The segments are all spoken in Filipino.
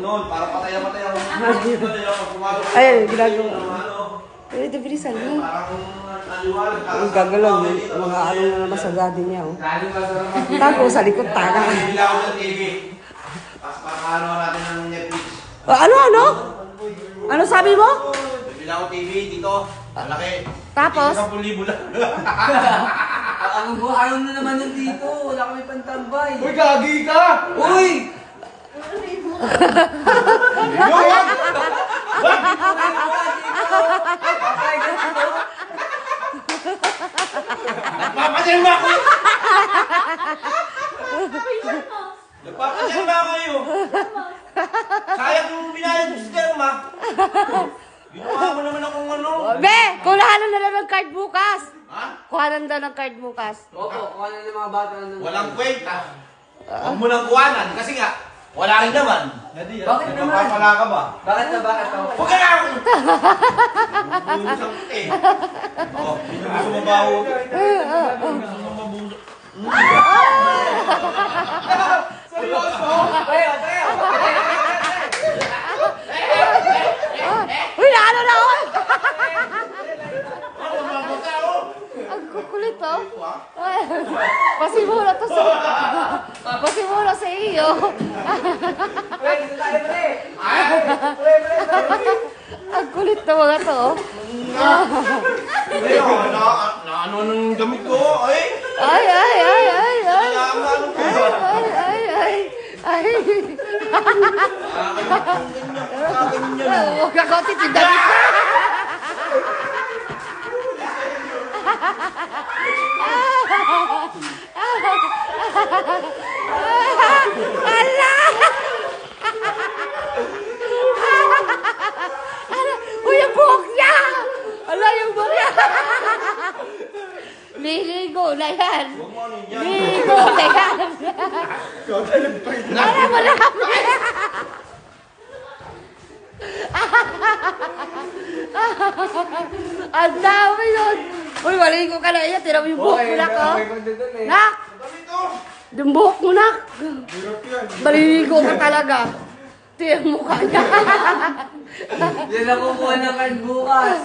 Noon, para patay na patay ako. Ay, ginagawa. Pero ito bilisan mo. Ang gagalang mga ano na naman sa daddy niya. Oh. Tago sa likod taga. Bibila ako ng TV. Tapos pakano natin ng Netflix. Ano? Ano sabi mo? Bibila ako TV dito. Malaki. Tapos? 10,000 lang. Ayaw na naman yung dito. Wala kami pantambay. Uy, gagi ka! Uy! Nagpapasyal ba ako? Nagpapasyal ba kayo? Sayang yung binayad mo sa derma. Ginawa mo naman akong ano. Be, kuhanan na lang ng card bukas. Ha? Kuhanan daw ng card bukas. Opo, kung ano yung mga bata na Walang kwenta. Huwag mo nang kuhanan kasi nga, wala rin naman. Bakit naman? Nagpapala ka ba? Bakit na? Huwag ka na ako! Bubusang puti. Oo, binubuso mo ba ako? Binubuso mo mabuso. Seryoso? Uy, ano na ako? Ako, mabasa ako. Ang kukulit oh. Pasimula to sa... Pasimula sa iyo. Ang kulit na mga to. Ayun, na ano ng damit ko? Ay! Ay. Kailangan ko. Ay. Huwag ako titindamit ka. Ala! Uy, yung buhok niya! Ala, yung buhok niya! Liligo na yan! Liligo na yan! Ala, marami! Ang dami yun! Uy, maligo ka na yan! Tira mo yung buhok mo, nak! Oh. Nak! Yung buhok mo, nak! Maliligo ka talaga! Tira yung mukha niya! Yan ako kuha ng card bukas.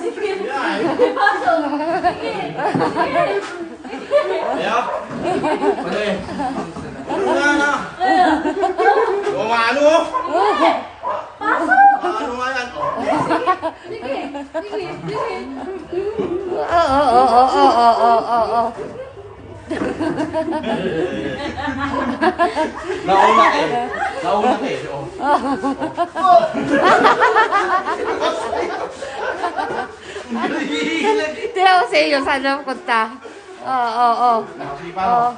Ayaw? Pwede. Ano na? Umano? Ano nga yan? Oo. Nauna eh. Tira mo sa iyo, saan na punta? Oo. Nakasipan mo.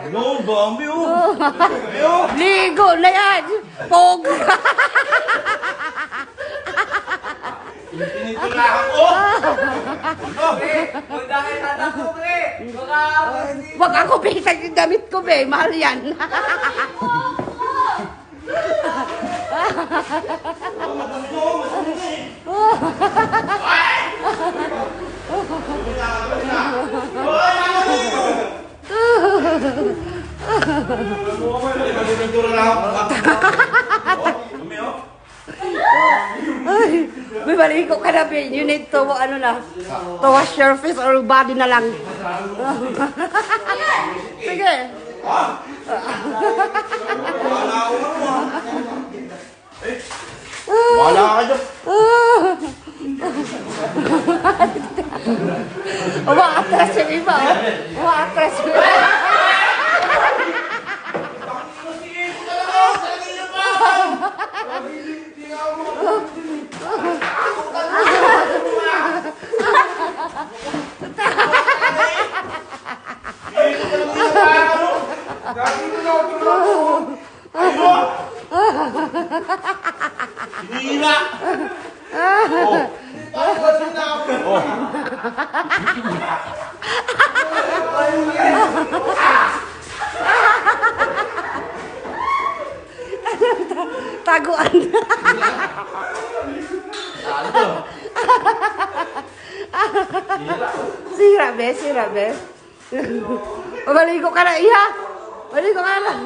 Ano? Dami oh. Ayaw. Ligo na yan! Pog! Tinitulakan ko. Huwag na kayo tatakbo, pre. Baka Wag ako bitag yung damit ko, be. Mahal yan. Ay, may maligo ka na, be. You need to, to wash your face or body na lang. Sige. Wala ka dyan. Umaatras yung iba, oh. Umaatras yung iba. Hinihila. Taguan. Sira, be. Maligo ka na, iha. Maligo ka na.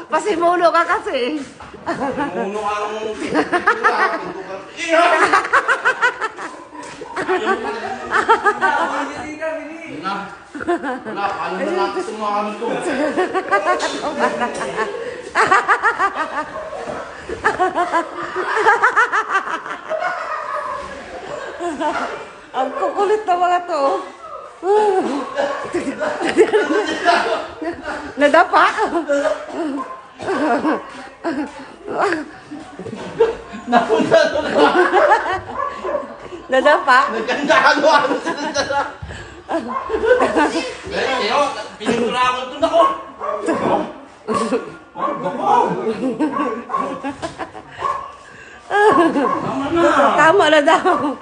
Pasimulo ka kasi. Muno ka ng Wala, paano na natin sa mga ano to? Ang kukulit na mga to. Nadapa. Napunta doon na. Nadapa. Nagkanda-ano sila na. Kaya, pinigura ako ito na ko. Tama na. Tama na daw.